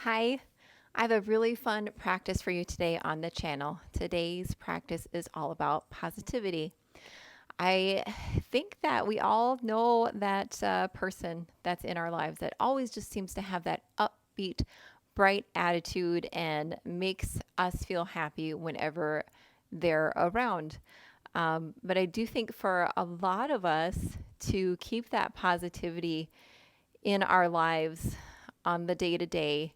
Hi, I have a really fun practice for you today on the channel. Today's practice is all about positivity. I think that we all know that person that's in our lives that always just seems to have that upbeat, bright attitude and makes us feel happy whenever they're around. But I do think for a lot of us to keep that positivity in our lives on the day to day,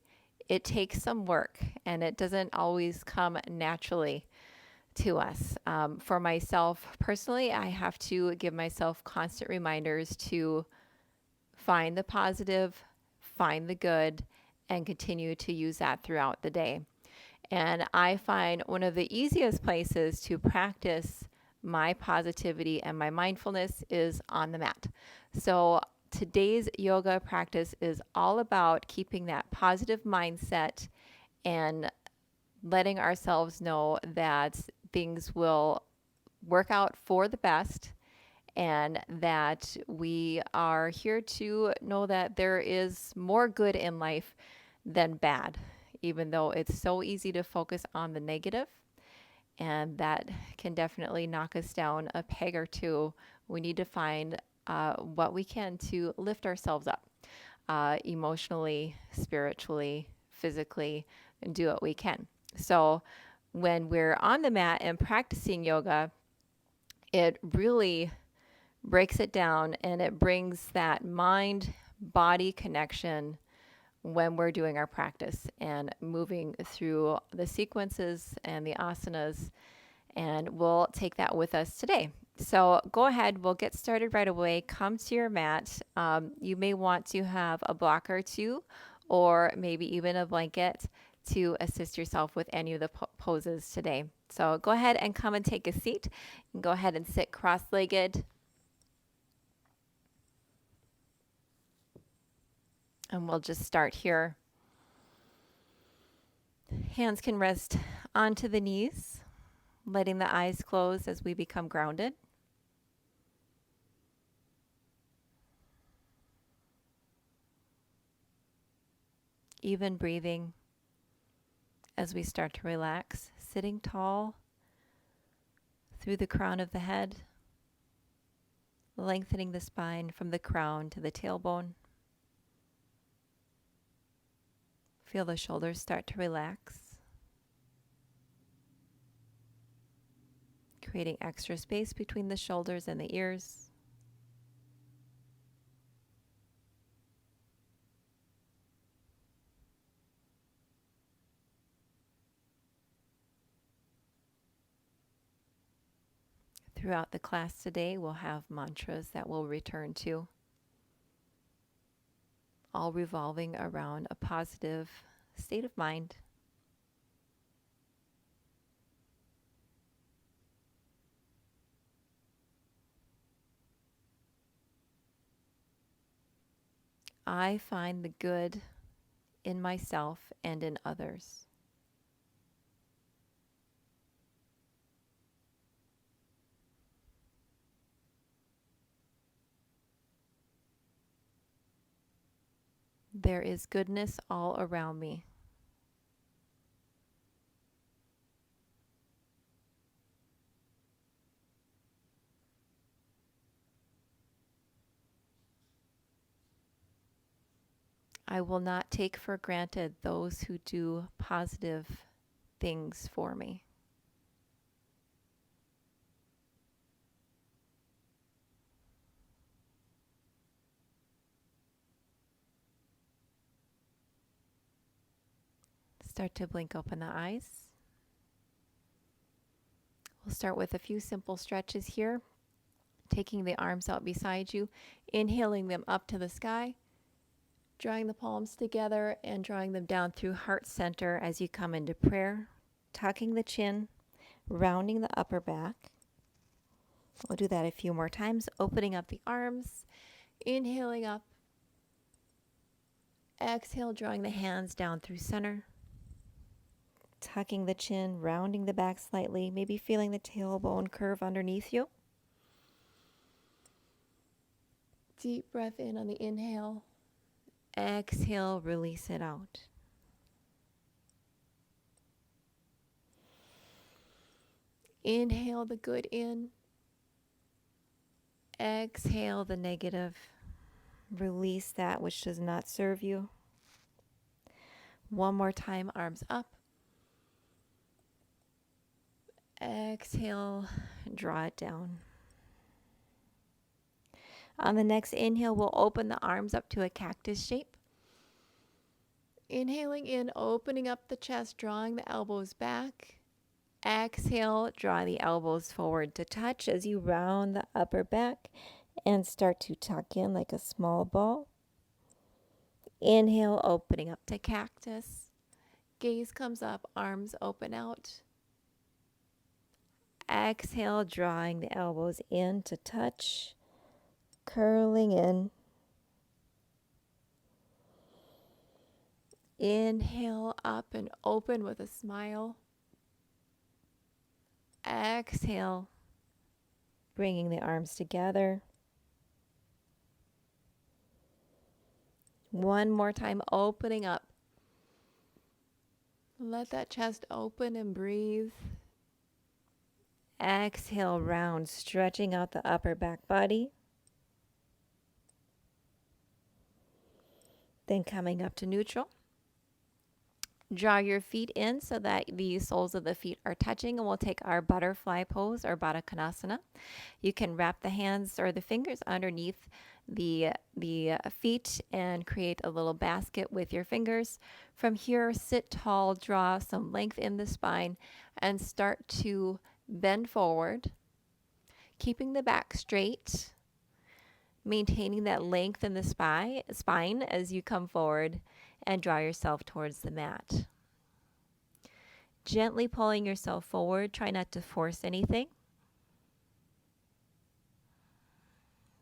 it takes some work and it doesn't always come naturally to us. For myself personally, I have to give myself constant reminders to find the positive, find the good, and continue to use that throughout the day. And I find one of the easiest places to practice my positivity and my mindfulness is on the mat. So today's yoga practice is all about keeping that positive mindset and letting ourselves know that things will work out for the best and that we are here to know that there is more good in life than bad, even though it's so easy to focus on the negative, and that can definitely knock us down a peg or two. We need to find what we can to lift ourselves up emotionally, spiritually, physically, and do what we can. So, when we're on the mat and practicing yoga, it really breaks it down and it brings that mind body connection when we're doing our practice and moving through the sequences and the asanas. And we'll take that with us today. So go ahead, we'll get started right away. Come to your mat. You may want to have a block or two, or maybe even a blanket to assist yourself with any of the poses today. So go ahead and come and take a seat. And go ahead and sit cross-legged. And we'll just start here. Hands can rest onto the knees, letting the eyes close as we become grounded. Even breathing as we start to relax, sitting tall through the crown of the head, lengthening the spine from the crown to the tailbone. Feel the shoulders start to relax, creating extra space between the shoulders and the ears. Throughout the class today, we'll have mantras that we'll return to, all revolving around a positive state of mind. I find the good in myself and in others. There is goodness all around me. I will not take for granted those who do positive things for me. Start to blink open the eyes. We'll start with a few simple stretches here. Taking the arms out beside you, inhaling them up to the sky, drawing the palms together and drawing them down through heart center as you come into prayer, tucking the chin, rounding the upper back. We'll do that a few more times, opening up the arms, inhaling up, exhale, drawing the hands down through center, tucking the chin, rounding the back slightly, maybe feeling the tailbone curve underneath you. Deep breath in on the inhale. Exhale, release it out. Inhale the good in. Exhale the negative. Release that which does not serve you. One more time, arms up. Exhale, draw it down. On the next inhale, we'll open the arms up to a cactus shape. Inhaling in, opening up the chest, drawing the elbows back. Exhale, draw the elbows forward to touch as you round the upper back and start to tuck in like a small ball. Inhale, opening up to cactus. Gaze comes up, arms open out. Exhale, drawing the elbows in to touch, curling in. Inhale up and open with a smile. Exhale, bringing the arms together. One more time, opening up. Let that chest open and breathe. Exhale, round, stretching out the upper back body. Then coming up to neutral. Draw your feet in so that the soles of the feet are touching, and we'll take our butterfly pose or Baddha Konasana. You can wrap the hands or the fingers underneath the feet and create a little basket with your fingers. From here, sit tall, draw some length in the spine, and start to bend forward, keeping the back straight, maintaining that length in the spine as you come forward and draw yourself towards the mat. Gently pulling yourself forward. Try not to force anything.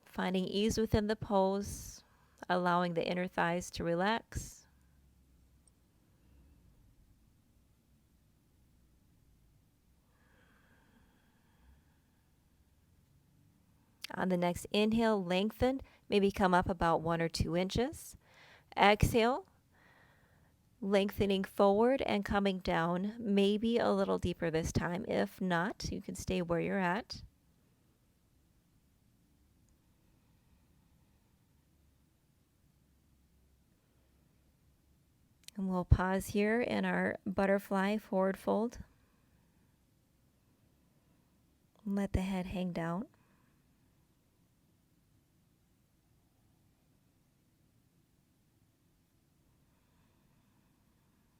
Finding ease within the pose, allowing the inner thighs to relax. On the next inhale, lengthen, maybe come up about 1 or 2 inches. Exhale, lengthening forward and coming down, maybe a little deeper this time. If not, you can stay where you're at. And we'll pause here in our butterfly forward fold. Let the head hang down.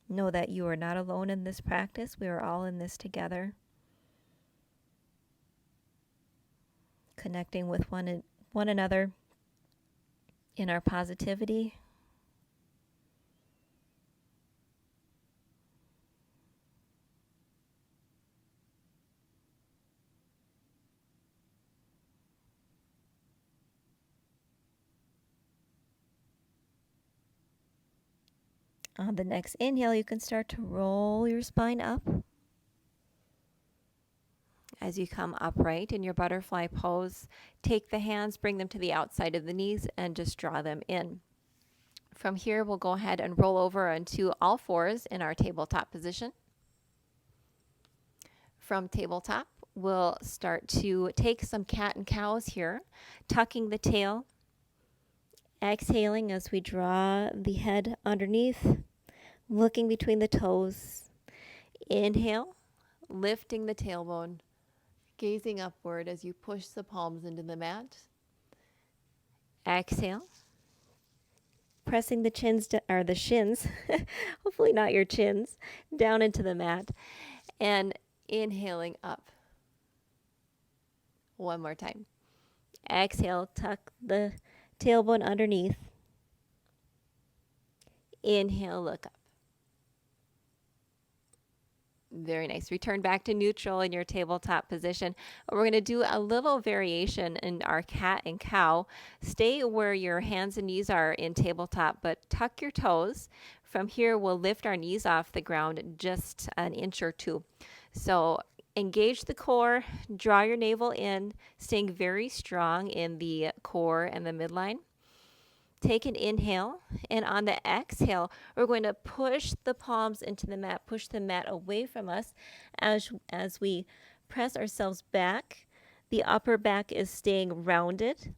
Know that you are not alone in this practice. We are all in this together. Connecting with one another in our positivity. On the next inhale, you can start to roll your spine up. As you come upright in your butterfly pose, take the hands, bring them to the outside of the knees, and just draw them in. From here, we'll go ahead and roll over onto all fours in our tabletop position. From tabletop, we'll start to take some cat and cows here, tucking the tail, exhaling as we draw the head underneath, looking between the toes. Inhale, lifting the tailbone, gazing upward as you push the palms into the mat. Exhale, pressing the shins, hopefully not your chins, down into the mat, and inhaling up. One more time. Exhale, tuck the tailbone underneath. Inhale, look up. Very nice. Return back to neutral in your tabletop position. We're going to do a little variation in our cat and cow. Stay where your hands and knees are in tabletop, but tuck your toes. From here, we'll lift our knees off the ground just an inch or two. So engage the core, draw your navel in, staying very strong in the core and the midline. Take an inhale, and on the exhale, we're going to push the palms into the mat, push the mat away from us as we press ourselves back. The upper back is staying rounded,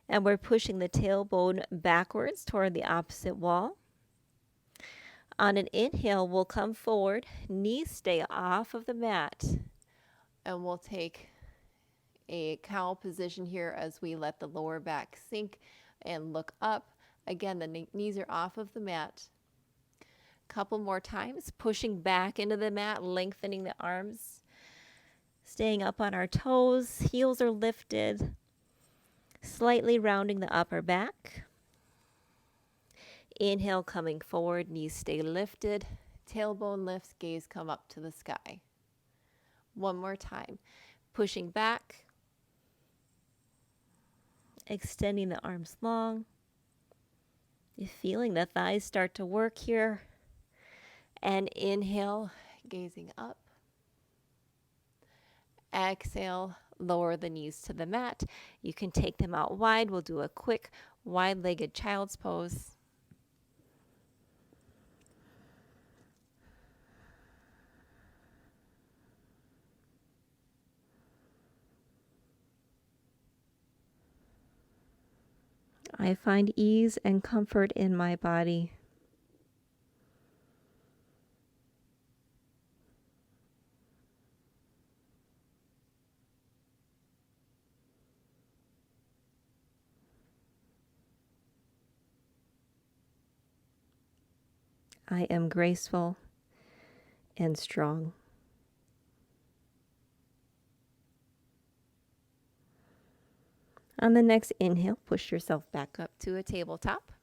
and we're pushing the tailbone backwards toward the opposite wall. On an inhale, we'll come forward, knees stay off of the mat. And we'll take a cow position here as we let the lower back sink and look up. Again, the knees are off of the mat. Couple more times, pushing back into the mat, lengthening the arms, staying up on our toes, heels are lifted, slightly rounding the upper back. Inhale, coming forward, knees stay lifted, tailbone lifts, gaze come up to the sky. One more time, pushing back, extending the arms long. You're feeling the thighs start to work here. And inhale, gazing up. Exhale, lower the knees to the mat. You can take them out wide. We'll do a quick wide-legged child's pose. I find ease and comfort in my body. I am graceful and strong. On the next inhale, push yourself back up. To a tabletop.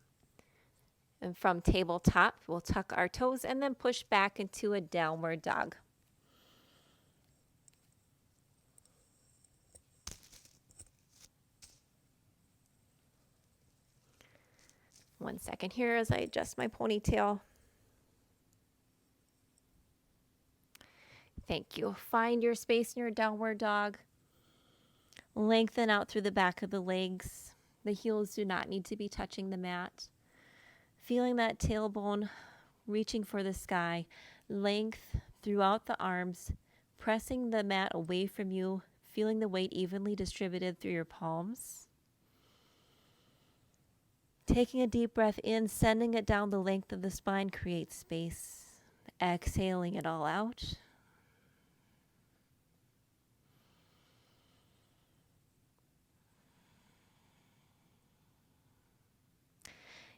And from tabletop, we'll tuck our toes and then push back into a downward dog. One second here as I adjust my ponytail. Thank you. Find your space in your downward dog. Lengthen out through the back of the legs. The heels do not need to be touching the mat. Feeling that tailbone reaching for the sky. Length throughout the arms. Pressing the mat away from you. Feeling the weight evenly distributed through your palms. Taking a deep breath in, sending it down the length of the spine, creates space. Exhaling it all out.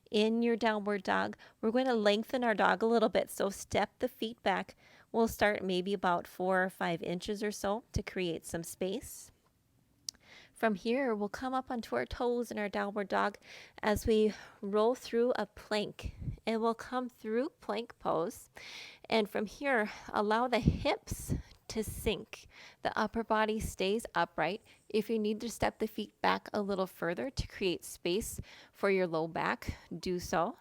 In your downward dog, we're going to lengthen our dog a little bit. So step the feet back. We'll start maybe about 4 or 5 inches or so to create some space. From here, we'll come up onto our toes in our downward dog as we roll through a plank. And we'll come through plank pose. And from here, allow the hips to sink. The upper body stays upright. If you need to step the feet back a little further to create space for your low back, do so.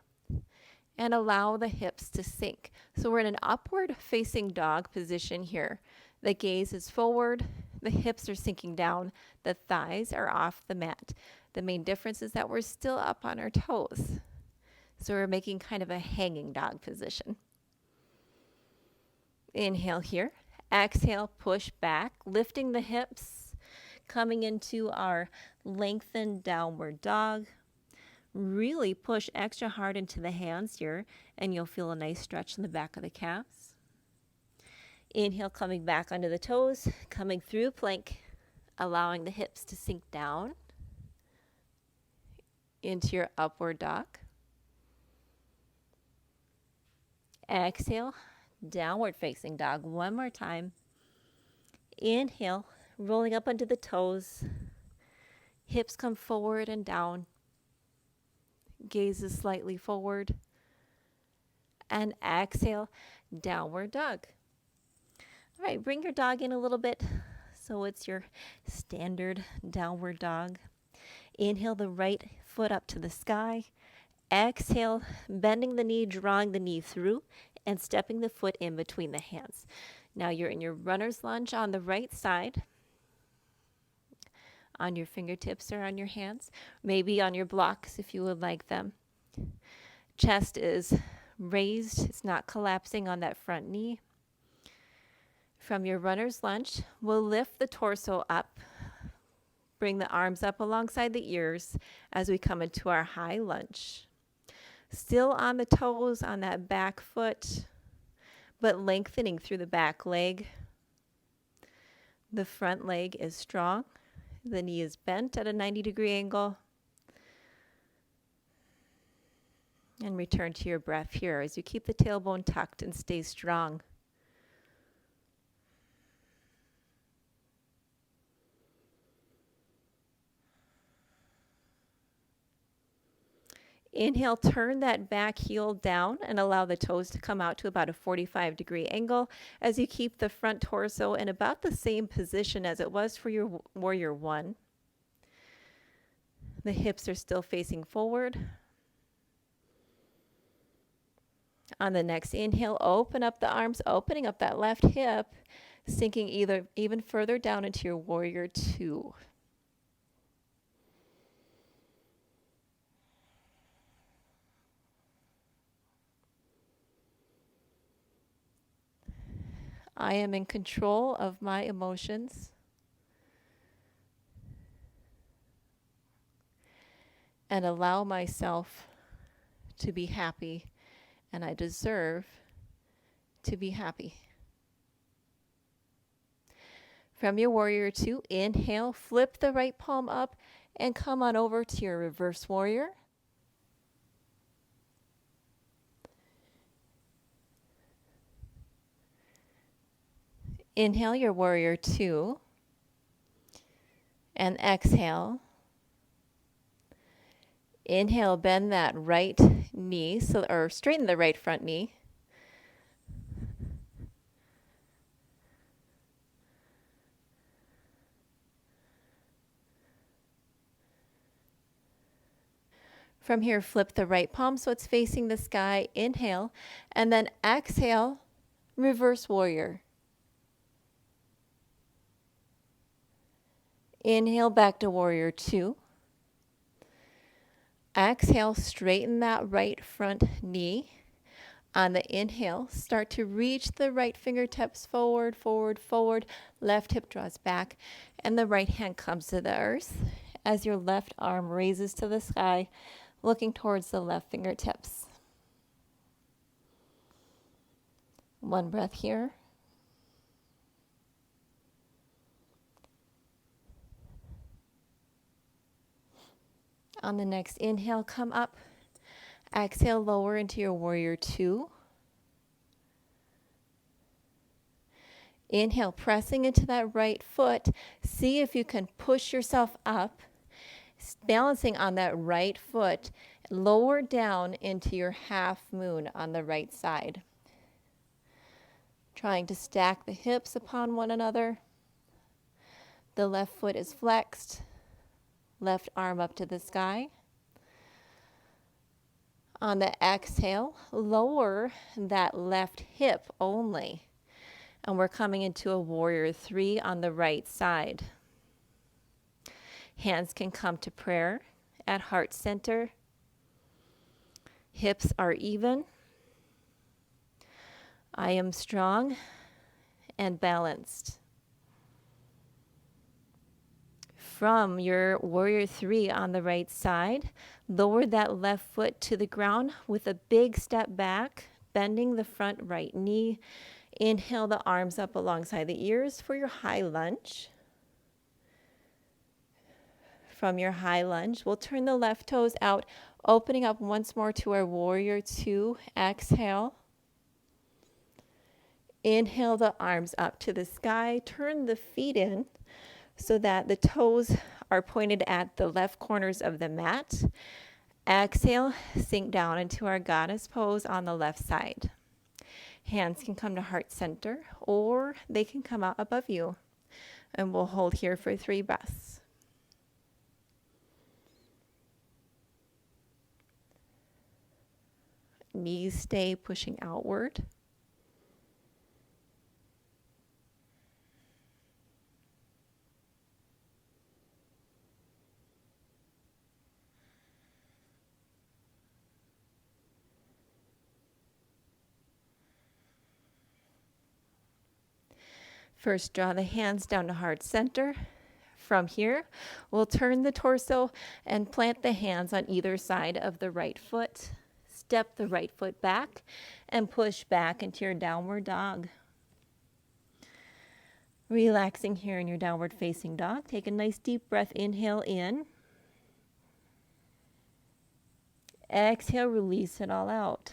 And allow the hips to sink. So we're in an upward facing dog position here. The gaze is forward. The hips are sinking down. The thighs are off the mat. The main difference is that we're still up on our toes. So we're making kind of a hanging dog position. Inhale here. Exhale, push back, lifting the hips, coming into our lengthened downward dog. Really push extra hard into the hands here, and you'll feel a nice stretch in the back of the calves. Inhale, coming back onto the toes, coming through plank, allowing the hips to sink down into your upward dog. Exhale, downward facing dog. One more time. Inhale, rolling up onto the toes. Hips come forward and down. Gaze is slightly forward. And exhale, downward dog. All right, bring your dog in a little bit so it's your standard downward dog. Inhale the right foot up to the sky. Exhale, bending the knee, drawing the knee through, and stepping the foot in between the hands. Now you're in your runner's lunge on the right side, on your fingertips or on your hands, maybe on your blocks if you would like them. Chest is raised, it's not collapsing on that front knee. From your runner's lunge, we'll lift the torso up, bring the arms up alongside the ears as we come into our high lunge. Still on the toes on that back foot, but lengthening through the back leg. The front leg is strong. The knee is bent at a 90-degree angle. And return to your breath here as you keep the tailbone tucked and stay strong. Inhale, turn that back heel down and allow the toes to come out to about a 45-degree angle as you keep the front torso in about the same position as it was for your warrior one. The hips are still facing forward. On the next inhale, open up the arms, opening up that left hip, sinking even further down into your warrior two. I am in control of my emotions. And allow myself to be happy, and I deserve to be happy. From your warrior two, inhale, flip the right palm up and come on over to your reverse warrior. Inhale your warrior two and exhale. Inhale, bend that right knee, or straighten the right front knee. From here, flip the right palm so it's facing the sky. Inhale, and then exhale, reverse warrior. Inhale back to warrior two. Exhale, straighten that right front knee. On the inhale, start to reach the right fingertips forward, forward, forward. Left hip draws back, and the right hand comes to the earth as your left arm raises to the sky, looking towards the left fingertips. One breath here. On the next inhale, come up. Exhale, lower into your warrior two. Inhale, pressing into that right foot. See if you can push yourself up, balancing on that right foot. Lower down into your half moon on the right side. Trying to stack the hips upon one another. The left foot is flexed. Left arm up to the sky. On the exhale, lower that left hip only. And we're coming into a warrior three on the right side. Hands can come to prayer at heart center. Hips are even. I am strong and balanced. From your warrior three on the right side, lower that left foot to the ground with a big step back, bending the front right knee. Inhale the arms up alongside the ears for your high lunge. From your high lunge, we'll turn the left toes out, opening up once more to our warrior two. Exhale. Inhale the arms up to the sky. Turn the feet in so that the toes are pointed at the left corners of the mat. Exhale, sink down into our goddess pose on the left side. Hands can come to heart center or they can come out above you. And we'll hold here for 3 breaths. Knees stay pushing outward. First, draw the hands down to heart center. From here, we'll turn the torso and plant the hands on either side of the right foot. Step the right foot back and push back into your downward dog. Relaxing here in your downward facing dog. Take a nice deep breath. Inhale in. Exhale, release it all out.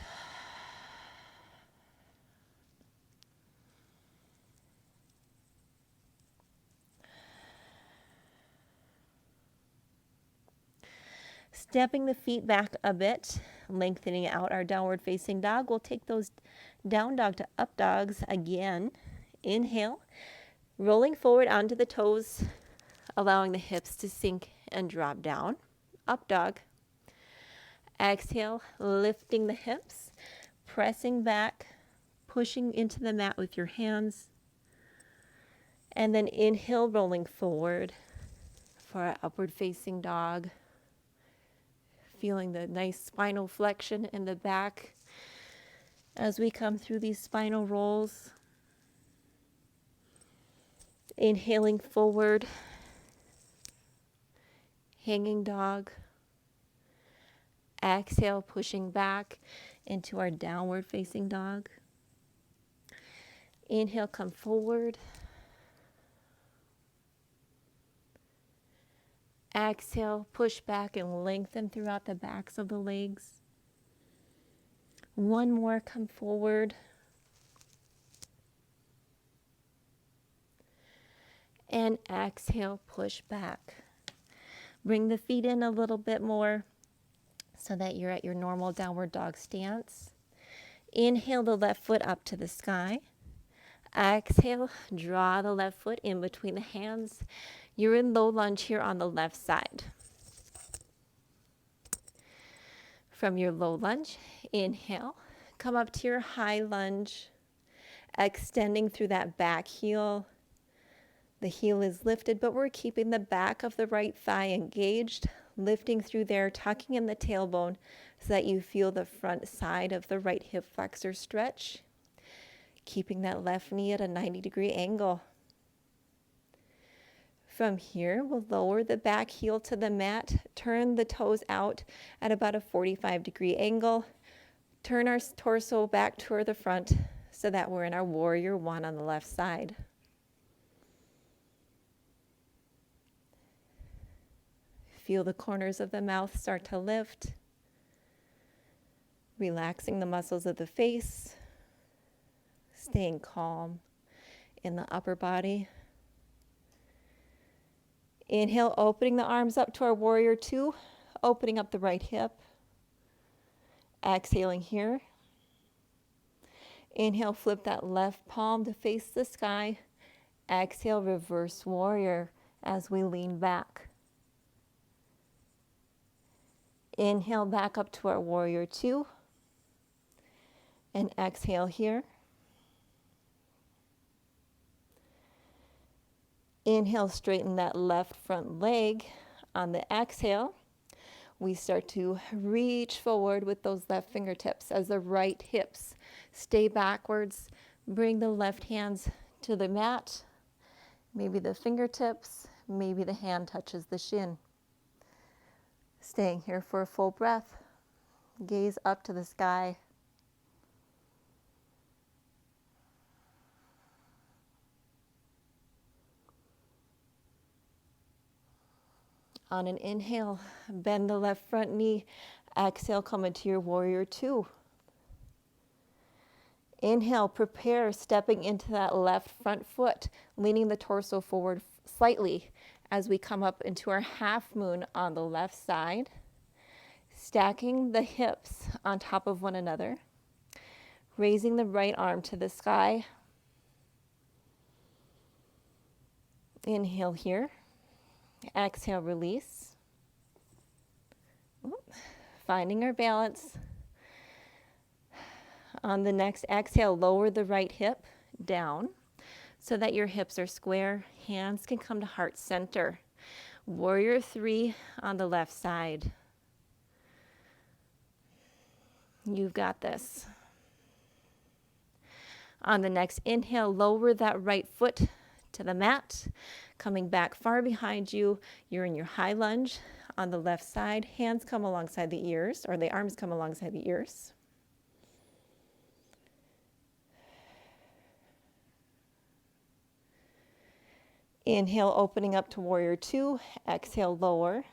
Stepping the feet back a bit, lengthening out our downward facing dog. We'll take those down dog to up dogs again. Inhale, rolling forward onto the toes, allowing the hips to sink and drop down. Up dog. Exhale, lifting the hips, pressing back, pushing into the mat with your hands. And then inhale, rolling forward for our upward facing dog. Feeling the nice spinal flexion in the back as we come through these spinal rolls. Inhaling forward, hanging dog. Exhale, pushing back into our downward facing dog. Inhale, come forward. Exhale, push back and lengthen throughout the backs of the legs. One more, come forward. And exhale, push back. Bring the feet in a little bit more so that you're at your normal downward dog stance. Inhale the left foot up to the sky. Exhale, draw the left foot in between the hands. You're in low lunge here on the left side. From your low lunge, inhale, come up to your high lunge, extending through that back heel. The heel is lifted, but we're keeping the back of the right thigh engaged, lifting through there, tucking in the tailbone so that you feel the front side of the right hip flexor stretch, keeping that left knee at a 90-degree angle. From here, we'll lower the back heel to the mat, turn the toes out at about a 45-degree angle, turn our torso back toward the front so that we're in our warrior one on the left side. Feel the corners of the mouth start to lift, relaxing the muscles of the face, staying calm in the upper body. Inhale, opening the arms up to our warrior two, opening up the right hip. Exhaling here. Inhale, flip that left palm to face the sky. Exhale, reverse warrior as we lean back. Inhale back up to our warrior two. And exhale here. Inhale, straighten that left front leg. On the exhale, we start to reach forward with those left fingertips as the right hips stay backwards. Bring the left hands to the mat. Maybe the fingertips, maybe the hand touches the shin. Staying here for a full breath. Gaze up to the sky. On an inhale, bend the left front knee. Exhale, come into your warrior two. Inhale, prepare, stepping into that left front foot, leaning the torso forward slightly as we come up into our half moon on the left side, stacking the hips on top of one another, raising the right arm to the sky. Inhale here. Exhale, release. Finding our balance. On the next exhale, lower the right hip down so that your hips are square. Hands can come to heart center. Warrior three on the left side. You've got this. On the next inhale, lower that right foot to the mat. Coming back far behind you, you're in your high lunge on the left side. Hands come alongside the ears, or the arms come alongside the ears. Inhale, opening up to warrior two. Exhale, lower.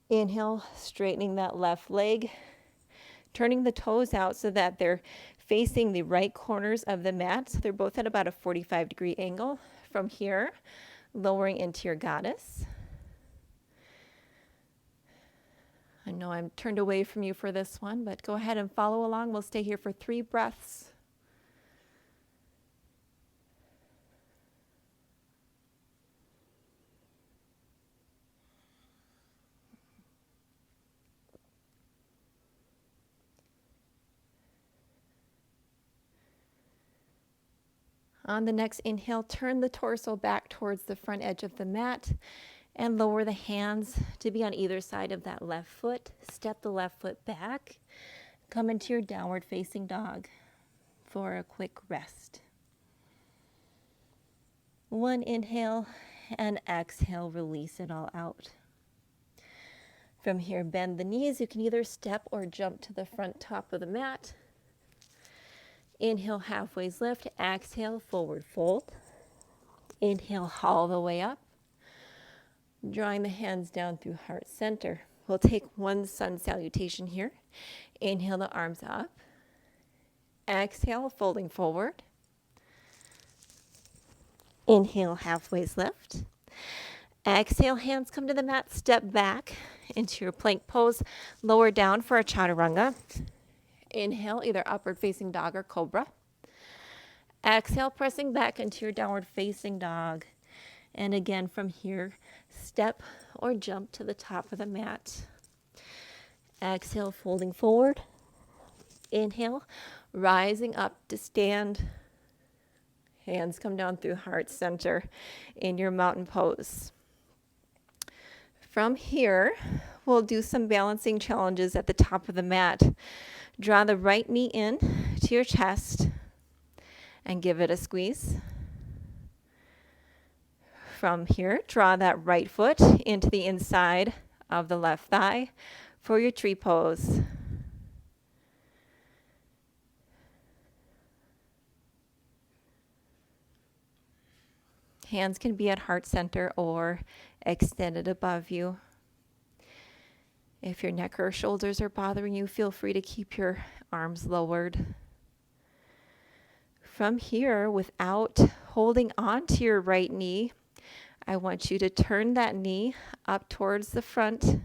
Inhale, straightening that left leg, turning the toes out so that they're facing the right corners of the mat. So they're both at about a 45-degree angle. From here, lowering into your goddess. I know I'm turned away from you for this one, but go ahead and follow along. We'll stay here for 3 breaths. On the next inhale, turn the torso back towards the front edge of the mat and lower the hands to be on either side of that left foot. Step the left foot back. Come into your downward facing dog for a quick rest. 1 inhale and exhale, release it all out. From here, bend the knees. You can either step or jump to the front top of the mat. Inhale, halfway lift. Exhale, forward fold. Inhale all the way up. Drawing the hands down through heart center. We'll take 1 sun salutation here. Inhale the arms up. Exhale, folding forward. Inhale, halfway lift. Exhale, hands come to the mat. Step back into your plank pose. Lower down for a chaturanga. Inhale, either upward facing dog or cobra. Exhale, pressing back into your downward facing dog. And again, from here, step or jump to the top of the mat. Exhale, folding forward. Inhale, rising up to stand. Hands come down through heart center in your mountain pose. From here, we'll do some balancing challenges at the top of the mat. Draw the right knee in to your chest and give it a squeeze. From here, draw that right foot into the inside of the left thigh for your tree pose. Hands can be at heart center or extended above you. If your neck or shoulders are bothering you, feel free to keep your arms lowered. From here, without holding on to your right knee, I want you to turn that knee up towards the front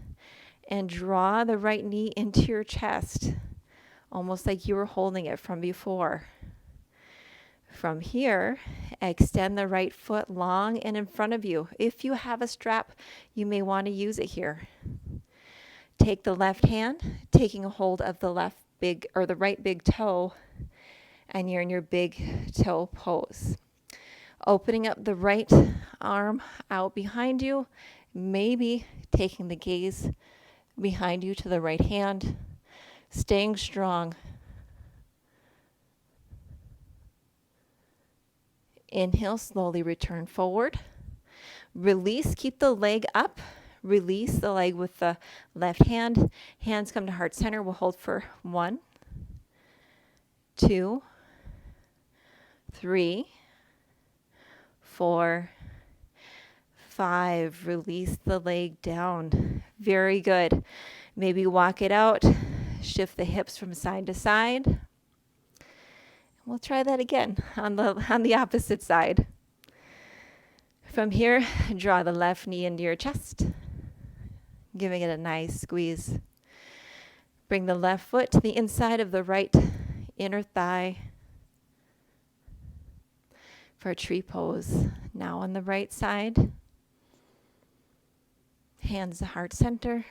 and draw the right knee into your chest, almost like you were holding it from before. From here, extend the right foot long and in front of you. If you have a strap, you may want to use it here. Take the left hand, taking a hold of the right big toe, and you're in your big toe pose. Opening up the right arm out behind you, maybe taking the gaze behind you to the right hand, staying strong. Inhale, slowly return forward. Release, keep the leg up. Release the leg with the left hand. Hands come to heart center. We'll hold for 1, 2, 3, 4, 5. Release the leg down. Very good. Maybe walk it out. Shift the hips from side to side. We'll try that again on the opposite side. From here, draw the left knee into your chest, giving it a nice squeeze. Bring the left foot to the inside of the right inner thigh for a tree pose. Now on the right side, hands to heart center.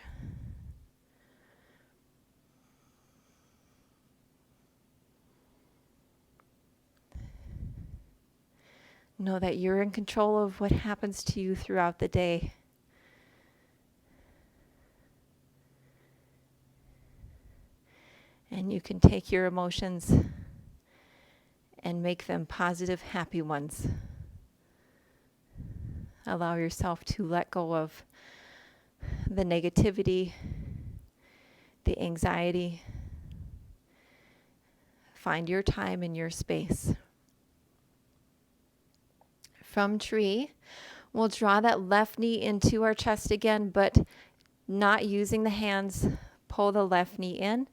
Know that you're in control of what happens to you throughout the day. And you can take your emotions and make them positive, happy ones. Allow yourself to let go of the negativity, the anxiety. Find your time and your space. From tree, we'll draw that left knee into our chest again, but not using the hands. Pull the left knee in.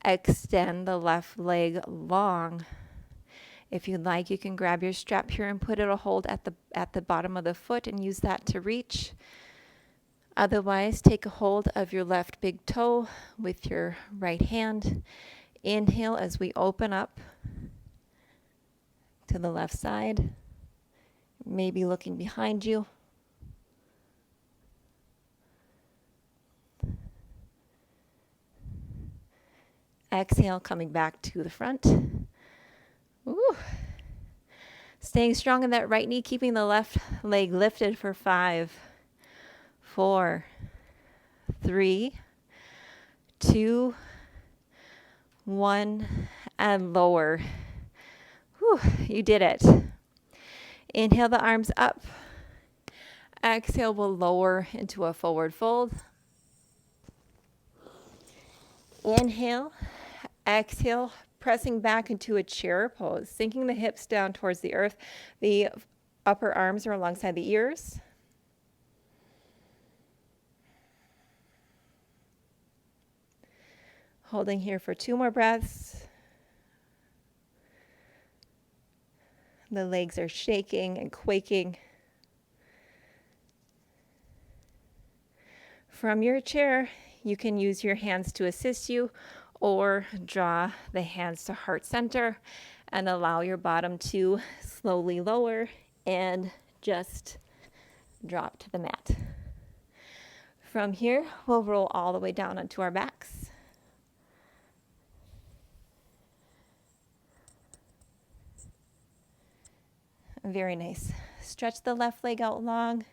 Extend the left leg long. If you'd like, you can grab your strap here and put it a hold at the bottom of the foot and use that to reach. Otherwise, take a hold of your left big toe with your right hand. Inhale as we open up to the left side, maybe looking behind you. Exhale, coming back to the front. Ooh. Staying strong in that right knee, keeping the left leg lifted for 5, 4, 3, 2, 1, and lower. Whew, you did it. Inhale the arms up. Exhale, we'll lower into a forward fold. Inhale, exhale, pressing back into a chair pose, sinking the hips down towards the earth. The upper arms are alongside the ears. Holding here for 2 more breaths. The legs are shaking and quaking. From your chair, you can use your hands to assist you or draw the hands to heart center and allow your bottom to slowly lower and just drop to the mat. From here, we'll roll all the way down onto our backs. Very nice. Stretch the left leg out long,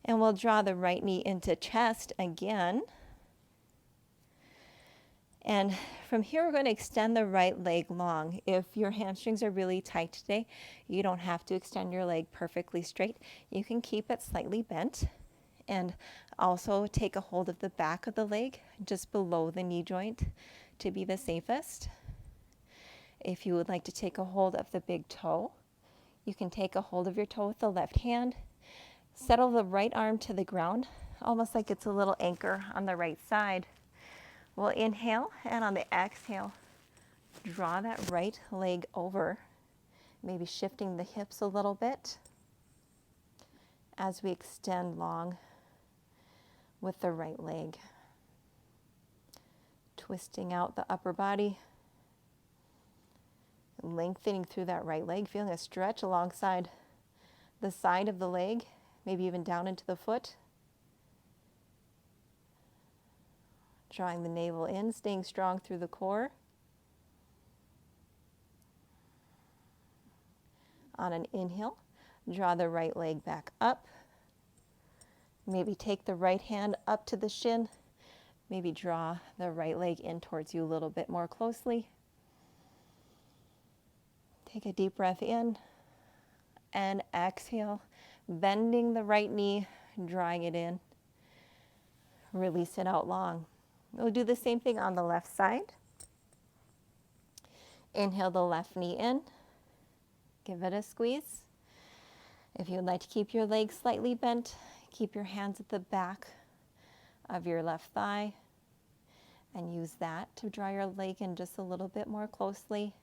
and we'll draw the right knee into chest again. And from here, we're going to extend the right leg long. If your hamstrings are really tight today, you don't have to extend your leg perfectly straight. You can keep it slightly bent and also take a hold of the back of the leg just below the knee joint to be the safest. If you would like to take a hold of the big toe, you can take a hold of your toe with the left hand. Settle the right arm to the ground, almost like it's a little anchor on the right side. We'll inhale, and on the exhale, draw that right leg over, maybe shifting the hips a little bit as we extend long with the right leg. Twisting out the upper body, lengthening through that right leg, feeling a stretch alongside the side of the leg, maybe even down into the foot. Drawing the navel in, staying strong through the core. On an inhale, draw the right leg back up. Maybe take the right hand up to the shin. Maybe draw the right leg in towards you a little bit more closely. Take a deep breath in and exhale, bending the right knee, drawing it in. Release it out long. We'll do the same thing on the left side. Inhale the left knee in. Give it a squeeze. If you would like to keep your legs slightly bent, keep your hands at the back of your left thigh and use that to draw your leg in just a little bit more closely.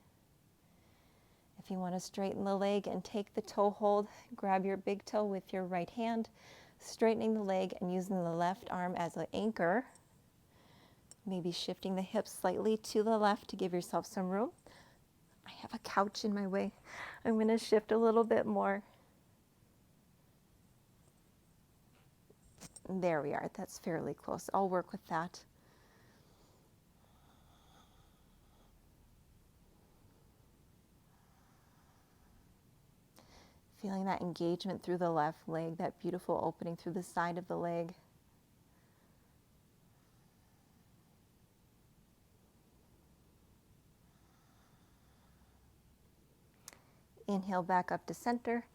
If you want to straighten the leg and take the toe hold, grab your big toe with your right hand, straightening the leg and using the left arm as an anchor. Maybe shifting the hips slightly to the left to give yourself some room. I have a couch in my way. I'm going to shift a little bit more. There we are. That's fairly close. I'll work with that. Feeling that engagement through the left leg, that beautiful opening through the side of the leg. Inhale back up to center.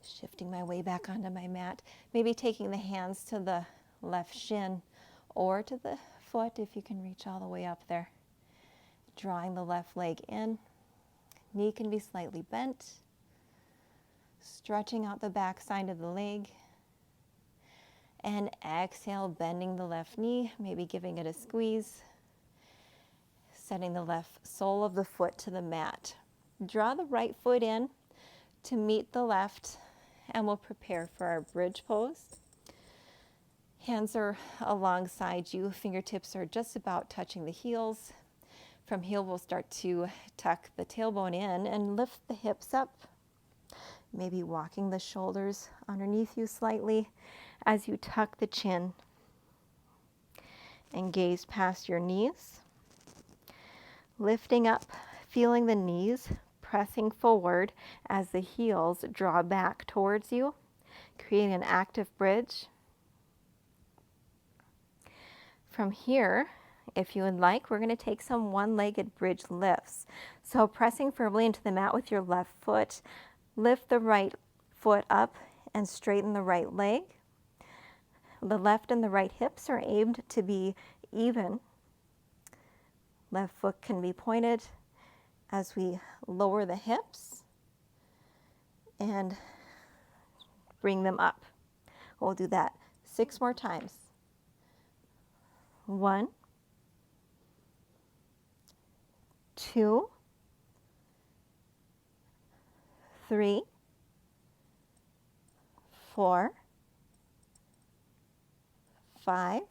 Shifting my way back onto my mat. Maybe taking the hands to the left shin or to the foot if you can reach all the way up there. Drawing the left leg in. Knee can be slightly bent. Stretching out the back side of the leg. And exhale, bending the left knee, maybe giving it a squeeze. Setting the left sole of the foot to the mat. Draw the right foot in to meet the left, and we'll prepare for our bridge pose. Hands are alongside you, fingertips are just about touching the heels. From here, we'll start to tuck the tailbone in and lift the hips up, maybe walking the shoulders underneath you slightly as you tuck the chin and gaze past your knees. Lifting up, feeling the knees pressing forward as the heels draw back towards you, creating an active bridge. From here, if you would like, we're going to take some one-legged bridge lifts. So pressing firmly into the mat with your left foot, lift the right foot up and straighten the right leg. The left and the right hips are aimed to be even. Left foot can be pointed as we lower the hips and bring them up. We'll do that 6 more times. 1, 2, 3, 4, 5,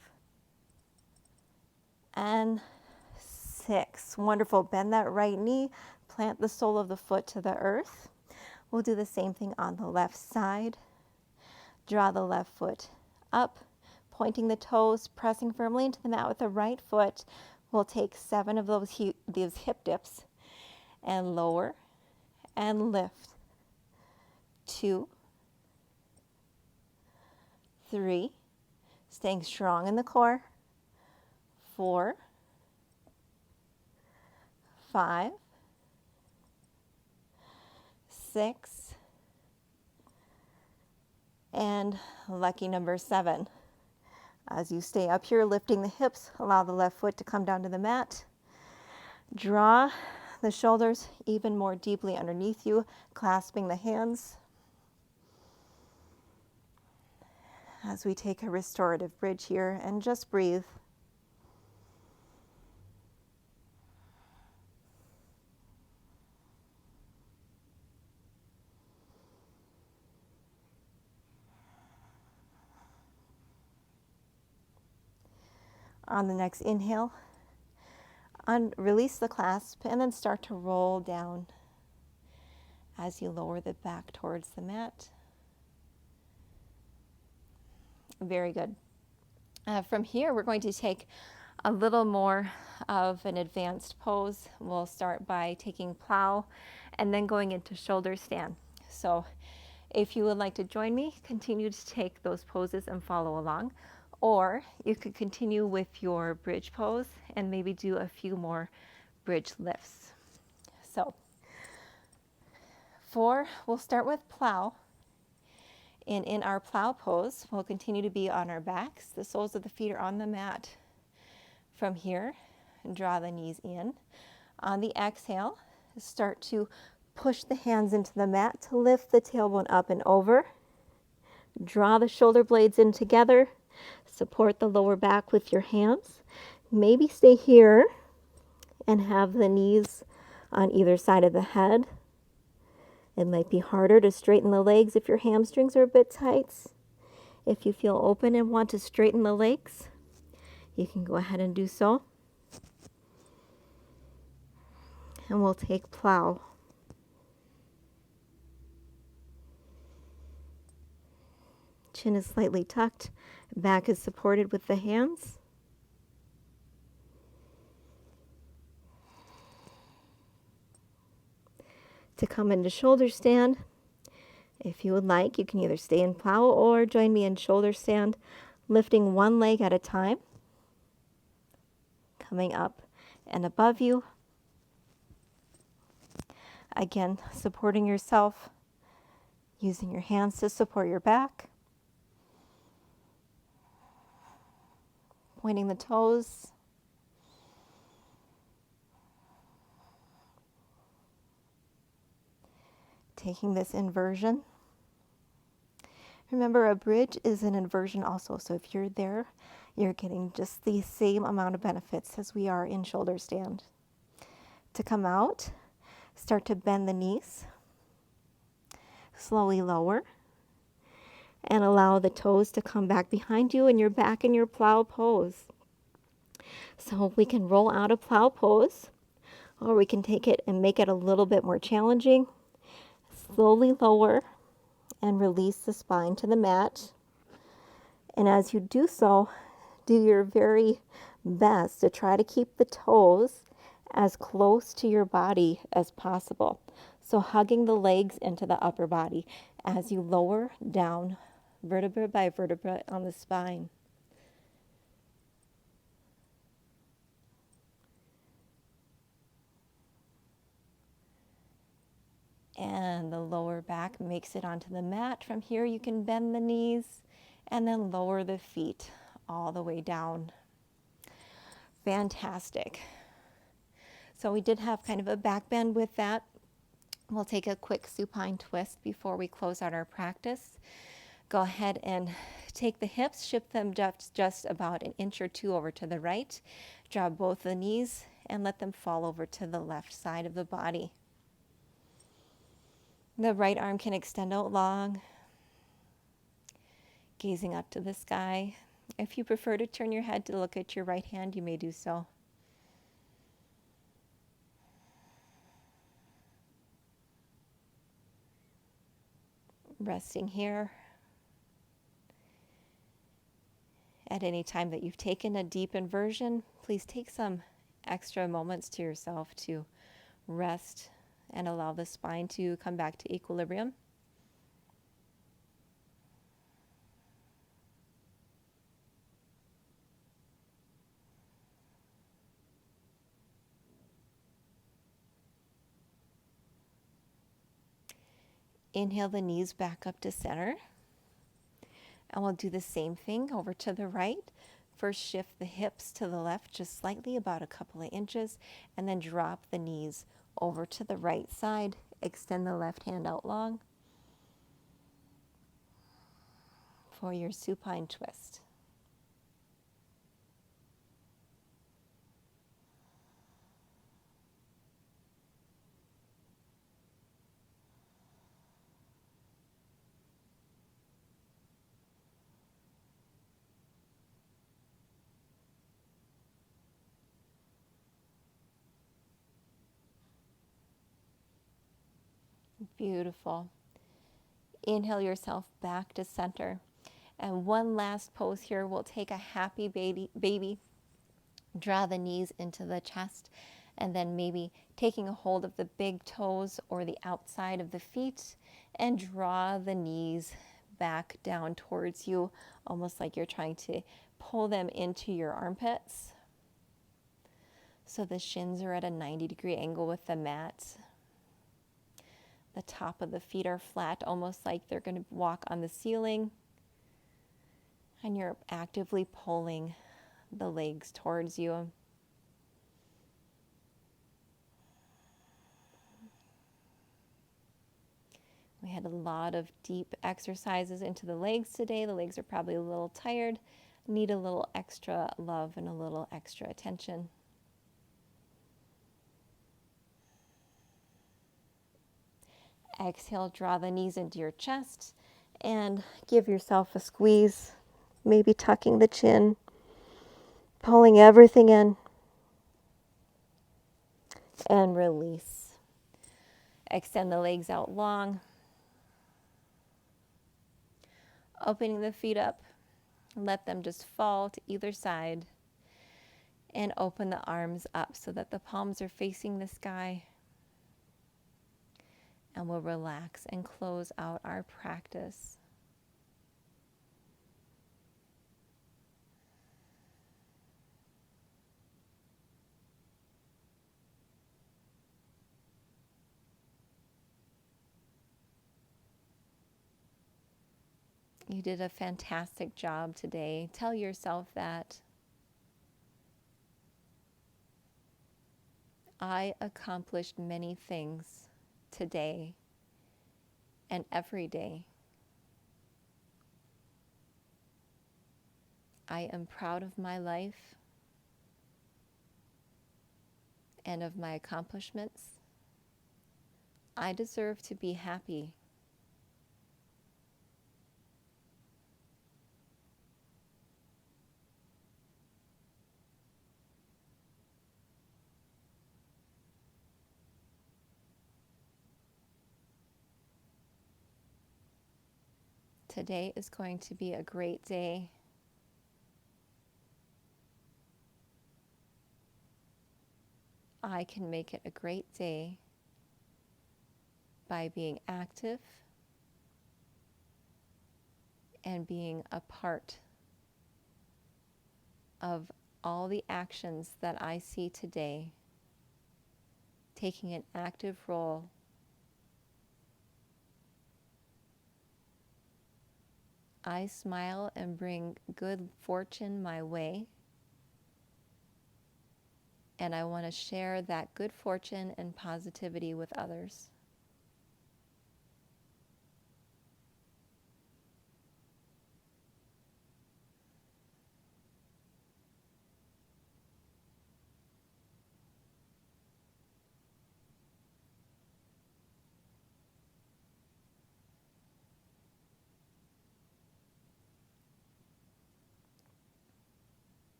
and 6. Wonderful. Bend that right knee, plant the sole of the foot to the earth. We'll do the same thing on the left side. Draw the left foot up, pointing the toes, pressing firmly into the mat with the right foot. We'll take 7 of these hip dips and lower and lift. 2, 3, staying strong in the core. 4, 5, 6, and lucky number 7. As you stay up here, lifting the hips, allow the left foot to come down to the mat. Draw the shoulders even more deeply underneath you, clasping the hands. As we take a restorative bridge here and just breathe. On the next inhale, release the clasp and then start to roll down as you lower the back towards the mat. Very good. From here, we're going to take a little more of an advanced pose. We'll start by taking plow and then going into shoulder stand. So if you would like to join me, continue to take those poses and follow along. Or you could continue with your bridge pose and maybe do a few more bridge lifts. So we'll start with plow. And in our plow pose, we'll continue to be on our backs. The soles of the feet are on the mat. From here, draw the knees in. On the exhale, start to push the hands into the mat to lift the tailbone up and over. Draw the shoulder blades in together. Support the lower back with your hands. Maybe stay here and have the knees on either side of the head. It might be harder to straighten the legs if your hamstrings are a bit tight. If you feel open and want to straighten the legs, you can go ahead and do so. And we'll take plow. Chin is slightly tucked. Back is supported with the hands. To come into shoulder stand, if you would like, you can either stay in plow or join me in shoulder stand, lifting one leg at a time, coming up and above you, Again, supporting yourself, using your hands to support your back, pointing the toes. Taking this inversion. Remember, a bridge is an inversion also, so if you're there, you're getting just the same amount of benefits as we are in shoulder stand. To come out, start to bend the knees, slowly lower, and allow the toes to come back behind you and you're back in your plow pose. So we can roll out of plow pose, or we can take it and make it a little bit more challenging. Slowly lower and release the spine to the mat. And as you do so, do your very best to try to keep the toes as close to your body as possible. So hugging the legs into the upper body as you lower down vertebra by vertebra on the spine. And the lower back makes it onto the mat. From here you can bend the knees and then lower the feet all the way down. Fantastic. So we did have kind of a back bend with that. We'll take a quick supine twist before we close out our practice. Go ahead and take the hips, shift them just about an inch or two over to the right. Draw both the knees and let them fall over to the left side of the body. The right arm can extend out long, gazing up to the sky. If you prefer to turn your head to look at your right hand, you may do so. Resting here. At any time that you've taken a deep inversion, please take some extra moments to yourself to rest and allow the spine to come back to equilibrium. Inhale the knees back up to center. And we'll do the same thing over to the right. First, shift the hips to the left just slightly, about a couple of inches, and then drop the knees over to the right side. Extend the left hand out long for your supine twist. Beautiful. Inhale yourself back to center. And one last pose here. We'll take a happy baby. Draw the knees into the chest, and then maybe taking a hold of the big toes or the outside of the feet and draw the knees back down towards you, almost like you're trying to pull them into your armpits. So the shins are at a 90-degree angle with the mat. The top of the feet are flat, almost like they're going to walk on the ceiling. And you're actively pulling the legs towards you. We had a lot of deep exercises into the legs today. The legs are probably a little tired, need a little extra love and a little extra attention. Exhale, draw the knees into your chest and give yourself a squeeze, maybe tucking the chin, pulling everything in, and release. Extend the legs out long, opening the feet up, let them just fall to either side, and open the arms up so that the palms are facing the sky. And we'll relax and close out our practice. You did a fantastic job today. Tell yourself that. I accomplished many things today and every day. I am proud of my life and of my accomplishments. I deserve to be happy. Today is going to be a great day. I can make it a great day by being active and being a part of all the actions that I see today, taking an active role. I smile and bring good fortune my way, and I want to share that good fortune and positivity with others.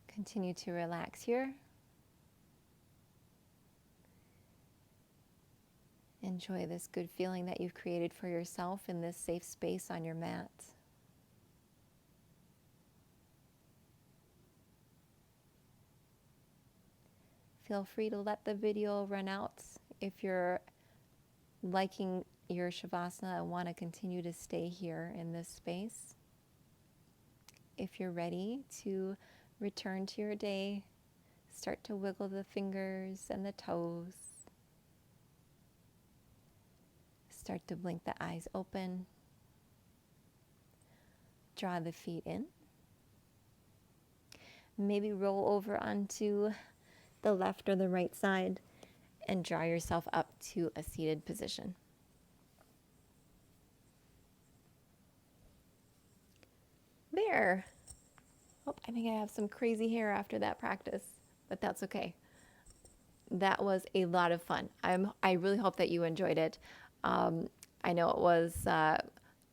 Continue to relax here. Enjoy this good feeling that you've created for yourself in this safe space on your mat. Feel free to let the video run out if you're liking your Shavasana and want to continue to stay here in this space. If you're ready to return to your day, start to wiggle the fingers and the toes. Start to blink the eyes open. Draw the feet in. Maybe roll over onto the left or the right side and draw yourself up to a seated position. There. Oh, I think I have some crazy hair after that practice, but that's okay. That was a lot of fun. I really hope that you enjoyed it. I know it was a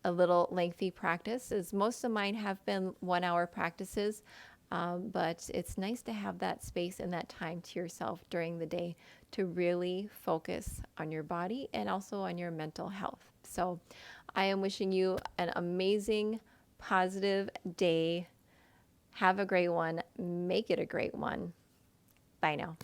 little lengthy practice, as most of mine have been 1 hour practices, but it's nice to have that space and that time to yourself during the day to really focus on your body and also on your mental health. So I am wishing you an amazing, positive day. Have a great one. Make it a great one. Bye now.